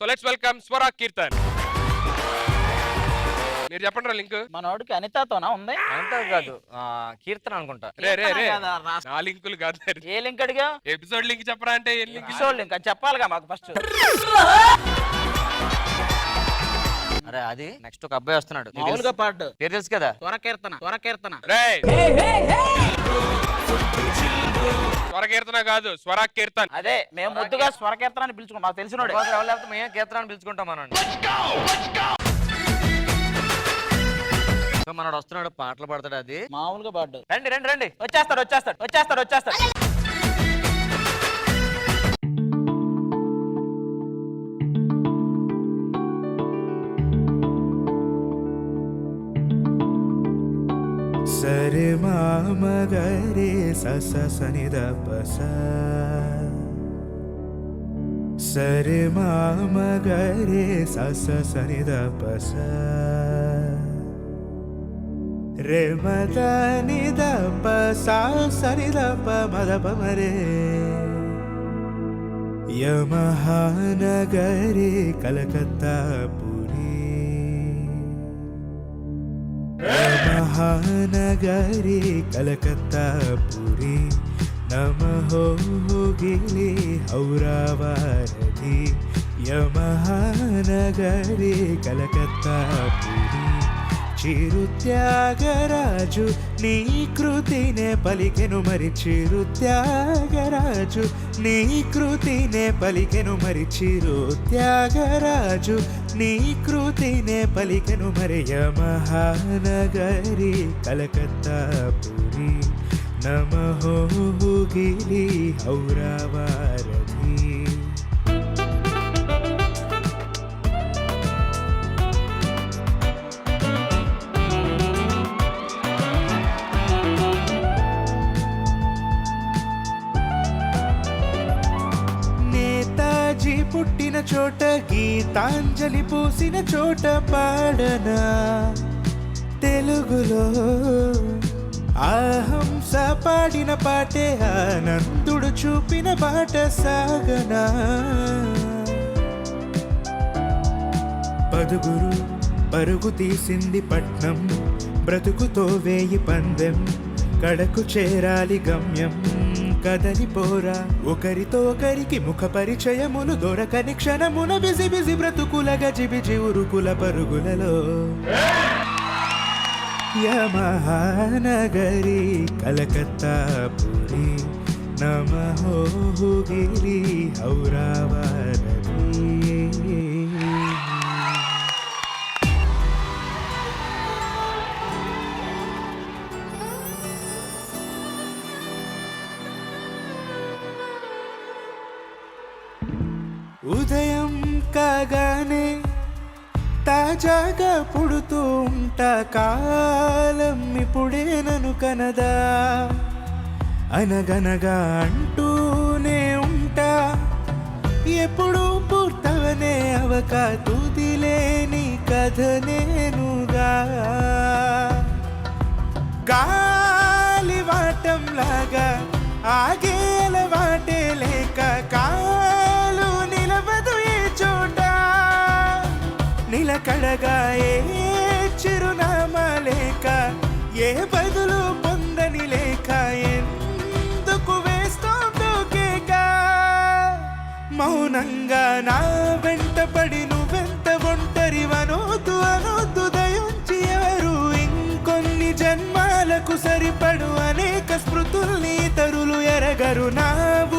So let's welcome Swara kirtan. మీరు చెప్పండి link. మనోడికి అనితతోనా ఉంది? అనిత కాదు, కీర్తన అనుకుంటా. నా లింకులు కాదు. ఏ లింక్ అడిగా? ఎపిసోడ్ లింక్ చెప్పరా అంటే ఎపిసోడ్ లింక్ అది చెప్పాలిగా మాకు ఫస్ట్. అరే అది నెక్స్ట్ ఒక అబ్బాయి వస్తున్నాడు, మామూలుగా పాడు పేరు తెలుసు కదా, స్వర కీర్తన. స్వర కీర్తన కాదు, స్వరా కీర్తన్. అదే మేము ముద్దుగా స్వర కీర్తన అని పిలుచుకున్నాం, మాకు తెలిసినోడు. లేకపోతే మేము కీర్తన అని పిలుచుకుంటాం మనం. మనోడు వస్తున్నాడు, పాటలు పాడతాడు. అది మామూలుగా పాడు. రండి రండి రండి, వచ్చేస్తాడు. సరే మామగరే సస సనిద పస, సరే మామగరే సస సనిద పస, రే మద నిద పస సనిద ప మద పమరే, యమహానగరే కలకత్తా మహానగరి కలకత్తా పురి, నమః గిలి హౌరావారధి, యమహానగరి కలకత్తా పురి, చిరుత్యాగరాజు నీ కృతినే పలికెను మరి, చిరుత్యాగరాజు నీ కృతినే పలికెను మరి, చిరుత్యాగరాజు నీ కృతినే పలికెను మరి, యమహానగరి కలకత్తా పురి, నమః గిలి హౌరావారధి. పుట్టిన చోట గీతాంజలి పూసిన చోట పాడనా తెలుగులో, ఆహంస పాడిన పాటే ఆనందుడు చూపిన బాట సాగనా, పదుగురు పరుగు తీసింది పట్నం, బ్రతుకుతో వేయి పందెం, కడకు చేరాలి గమ్యం, కదలిపోరా ఒకరితో ఒకరికి ముఖ పరిచయములు దొరకని క్షణమున, బిజి బిజి బ్రతుకుల గజిబిజి ఉరుకుల పరుగులలో, యమహానగరి కలకత్తా పురి, నమః గిలి హౌరావారధి. ఉదయం కాగానే తాజాగా పుడుతూ ఉంటా, కాలం ఇప్పుడే నన్ను కనదా, అనగనగా అంటూనే ఉంటా, ఎప్పుడు పూర్తవనే అవక తుదిలేని కథ నేనుగా, గాలివాటంలాగా ఆగేల వాటే లేక, కాలు నిలవదు ఏ చోట, నిలకడగా ఏ చిరునామా లేక, ఏ బదులు పొందని లేక, ఎందుకు వేస్తోందో కేక, మౌనంగా నా వెంట పడి నువ్వెంత ఒంటరివనొద్దు అనొద్దు దయుంచి ఎవరు, ఇంకొన్ని జన్మాలకు సరిపడు అనేక స్మృతుల్ని తరులు ఎరగరు, నా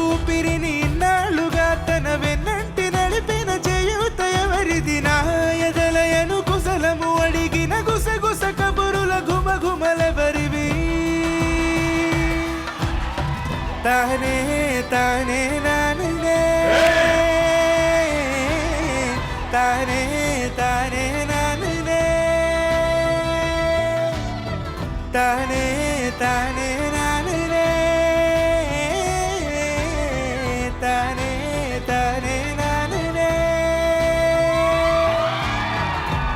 ఊపిరిని ఇన్నాళ్ళుగా తన వెన్నంటి నడిపిన చేయూత ఎవరిది, నా ఎదలయను కుశలము అడిగిన గుసగుస కబురుల ఘుమఘుమలెవరివి, తానే తానే నానే, తానే తానే నానే, తానే తానే నానే, తానే తానే నానే,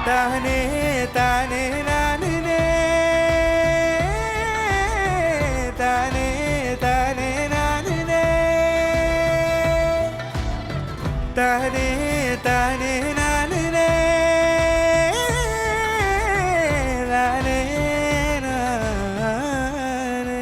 తానే తానే నానే, తానే తానే నానే, తానే తానే నానే నానే నానే.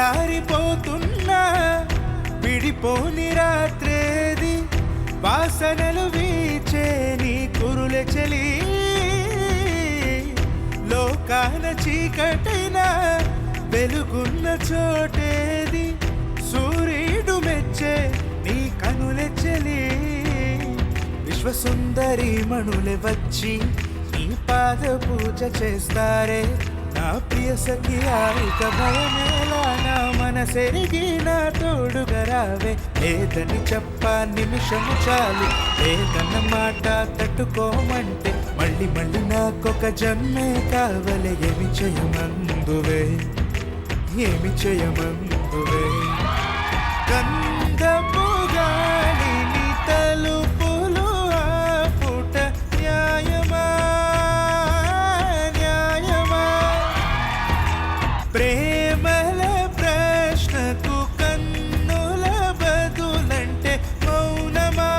తెల్లారిపోతున్నా విడిపోని రాత్రేది వాసనలు వీచే నీ కురులె చలి లోకాన చీకటైన వెలుగున్న చోటేది సూర్యుడు మెచ్చే నీ కనులె చలి విశ్వసుందరి మణులే వచ్చి నీ పాద పూజ చేస్తారే నా ప్రియ సఖి ఆరిక భయమేలా నా మనసెరిగి నా తోడుగా రావే లేదని చెప్ప నిమిషము చాలు లేదన్న మాట తట్టుకోమంటే మళ్ళీ మళ్ళీ నాకొక జన్మే కావలే ఏమి చేయమందువే ఏమి చేయమందువే గంధపు గాలి నీ తలుపులు ఆపుట న్యాయమా న్యాయమా ప్రేమల ప్రశ్నకు కన్నుల బదులంటే మౌనమా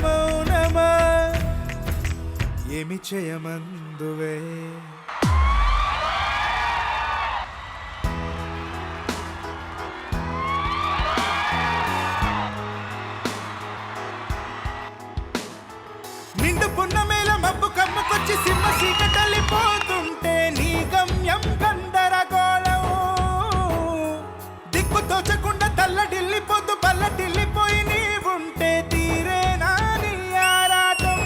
మౌనమా ఏమి చేయమందువే నిండు పున్నమేల మబ్బు కమ్ముకొచ్చి సింహ చీకటలిపోతుంటే నీ గమ్యం గందరగోళం దిక్కు తోచకుండా తల్లడిల్లిపోతూ బల్లటిల్లిపోయి నీవుంటే తీరేనా నీ ఆరాటం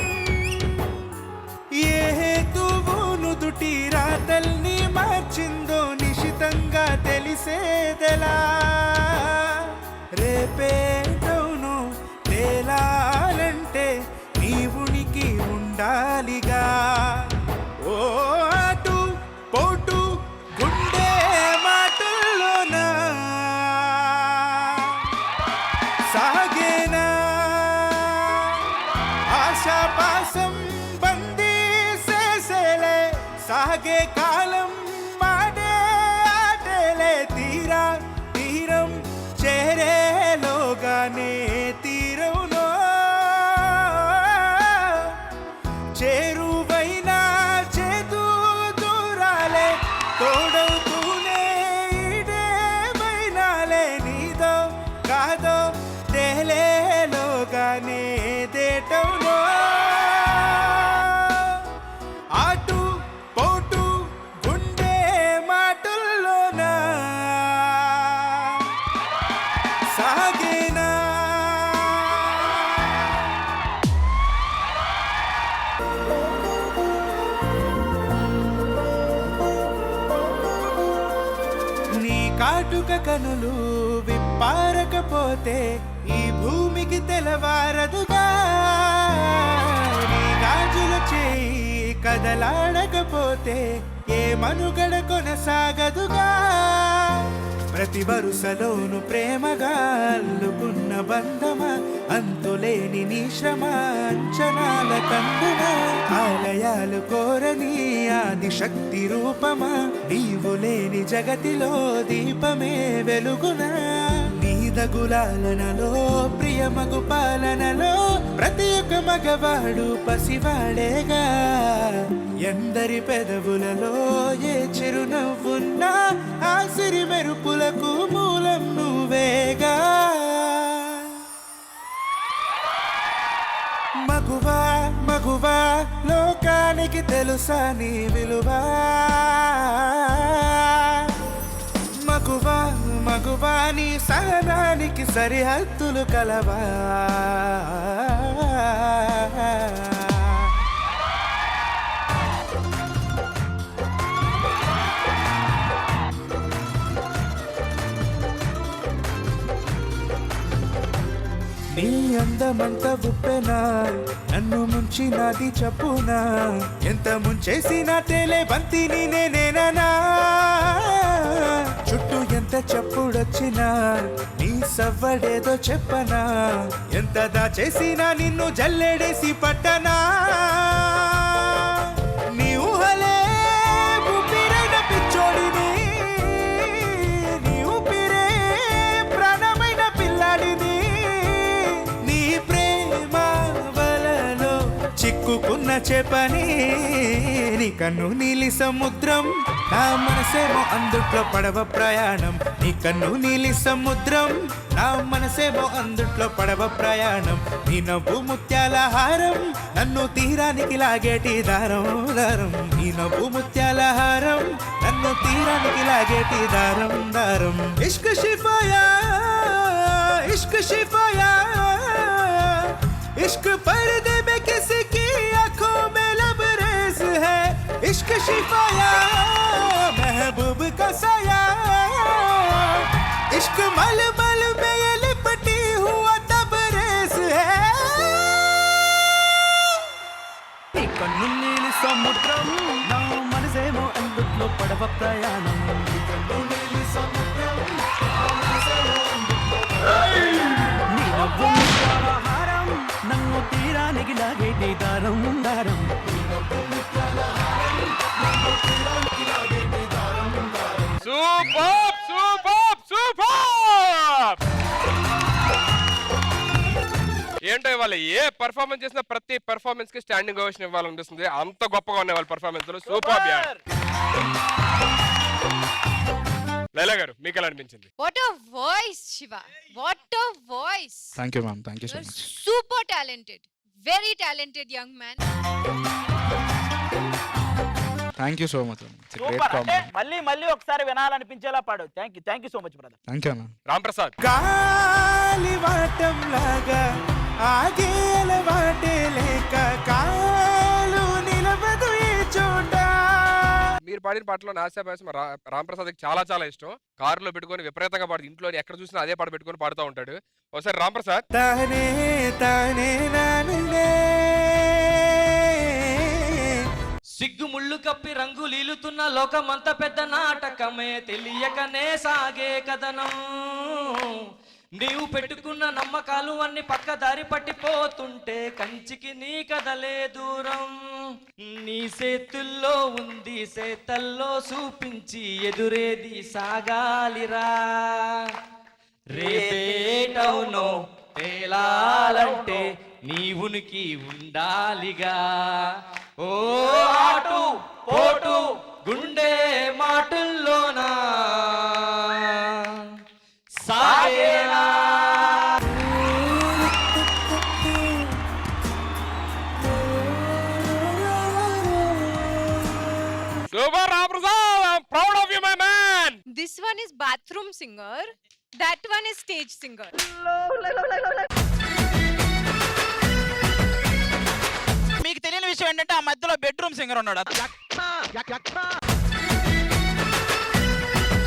ఏ హేతువు నుదుటి రాతల్ని మార్చిందో నిశితంగా తెలిసేదెలా రేపేటవును తేలాలంటే నీవునికి ఉండాలిగా ఓ అటు పోటు గుండె మాటల్లోనా సాగేనా ఆశాపాసం బందీ చేసేలే సాగే కాలం మాడే ఆటేలే తీరా తీరం చేరేలోగానే తీరవునో చేరువైనా చేతు దూరాలే తోడవుతూనే ఇదేమైనాలే నీదో కాదో తేలేలోగానే దేటవునో అటు పోటు గుండె మాటల్లోనా సాగేనా నీ కాటుక కనులు విప్పారకపోతే ఈ భూమికి తెలవారదుగా నీ గాజుల చేయి కదలాడకపోతే ఏ మనుగడ కొనసాగదుగా ప్రతి వరుసలోను ప్రేమగా అల్లుకున్న బంధమా అంతులేని నీ శ్రమ అంచనాల కందున ఆలయాలు కోరని ఆది శక్తి రూపమా నీవు లేని జగతిలో దీపమే వెలుగునా నీదగులాలనలో ప్రియమగు పాలనలో ప్రతి ఒక్క మగవాడు పసివాడేగా ఎందరి పెదవులలో ఏ చిరునవ్వున్నా ఆ సిరి మెరుపులకు మూలం నువ్వేగా మగువా మగువా లోకానికి తెలుసా నీ విలువా మగువా మగువా నీ సహనానికి సరిహద్దులు కలవా నీ అందమంత ఉప్పెనా నన్ను ముంచినది చెప్పునా ఎంత ముంచేసినా తేలే బంతిని నేనేనా చుట్టూ ఎంత ఎంత చప్పుడొచ్చినా నీ సవ్వడేదో చెప్పనా ఎంత దాచేసినా నిన్ను జల్లెడేసి పట్టనా నీ ఊహలే ఊపిరైన పిచ్చోడిని నీ ఊపిరే ప్రాణమైన పిల్లాడిని నీ ప్రేమ వలలో చిక్కుకున్న చెప్పని నీ కన్ను నీలి సముద్రం నా మనసేమో అందుట్లో పడవ ప్రయాణం నీ కన్ను నీలి సముద్రం నా మనసేమో అందుట్లో పడవ ప్రయాణం నీ నవ్వు ముత్యాల హారం నన్ను తీరానికి లాగేటి దారం దారం నీ నవ్వు ముత్యాల హారం నన్ను తీరానికి లాగేటి దారం దారం ఇష్క్ షిఫాయా ఇష్క్ షిఫాయా इश्क पर्दे में किसी की आंखों में लबरेज है इश्क शिफाया महबूब का साया इश्क मलमल में ये लिपटी हुआ तबरेज है कन्नु नीली समुद्रम ना मनसेमो अंदुట్లో పడవ ప్రయాణం కన్ను నీలి సముద్రం నా మనసేమో అందుట్లో నీ నవ్వు నన్ను తీరానికి లాగేటి దారం దారం సూపర్ సూపర్ సూపర్ ఏంటో ఇవాళ ఏ పర్ఫార్మెన్స్ చేసినా ప్రతి పర్ఫార్మెన్స్ కి స్టాండింగ్ ఓవేషన్ ఇవ్వాలనిపిస్తుంది అంత గొప్పగా ఉన్నాయి వాళ్ళ పర్ఫార్మెన్స్ సూపర్ లైలా గారు మీకు ఎలా అనిపించింది? What a voice, Shiva. What a voice. Thank you, ma'am. Thank you so You're much. super talented. Very talented young man. Thank you so much, ma'am. It's a great super అంటే compliment. మళ్ళీ మళ్ళీ ఒకసారి వినాలనిపించేలా పాడు. Thank you so much brother. Thank you, ma'am. Ram Prasad గాలివాటం లాగా ఆగేల what a లేక కాలు నిలవదు ఈ చోట మీరు పాడిన పాటలో నాస్యాభాసం రామ్ ప్రసాద్ చాలా చాలా ఇష్టం కారులో పెట్టుకొని విపరీతంగా పాడు ఇంట్లో ఎక్కడ చూసినా అదే పాట పెట్టుకొని పాడుతూ ఉంటాడు ఒకసారి రామ్ ప్రసాద్ తానే తానే నానే సిగ్గు ముళ్ళు కప్పి రంగులీలుతున్న లోకమంత పెద్ద నాటకమే తెలియకనే సాగే కథనం నీవు పెట్టుకున్న నమ్మకాలు అన్ని పక్కదారి పట్టిపోతుంటే కంచికి నీ కదలే దూరం నీ చేతుల్లో ఉంది చేతల్లో చూపించి ఎదురేది సాగాలిరా రేపేటవునో తేలాలంటే నీ ఉనికి ఉండాలిగా ఓ ఆటు పోటు గుండె మాటల్లోనా సాగేనా super Ram Prasad I am proud of you my man This one is bathroom singer. That one is stage singer. మీకు తెలియని విషయం ఏంటంటే ఆ మధ్యలో బెడ్రూమ్ సింగర్ ఉన్నాడు.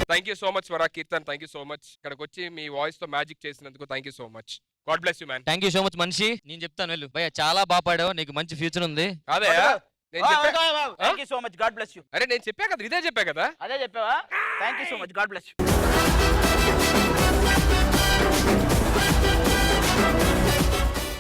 Thank you so much Vara Keerthan thank you so much ఇక్కడికి వచ్చి మీ వాయిస్ తో మ్యాజిక్ చేసినందుకు thank you so much God bless you man thank you so much మనిషి నేను చెప్తాను వెళ్ళు భయ్య చాలా బాగా పాడావు నీకు మంచి ఫ్యూచర్ ఉంది అదే నేను చెప్పా thank you so much God bless you. అరే నేను చెప్పా కదా ఇదే చెప్పా కదా అదే చెప్పావా? Thank you so much God bless you.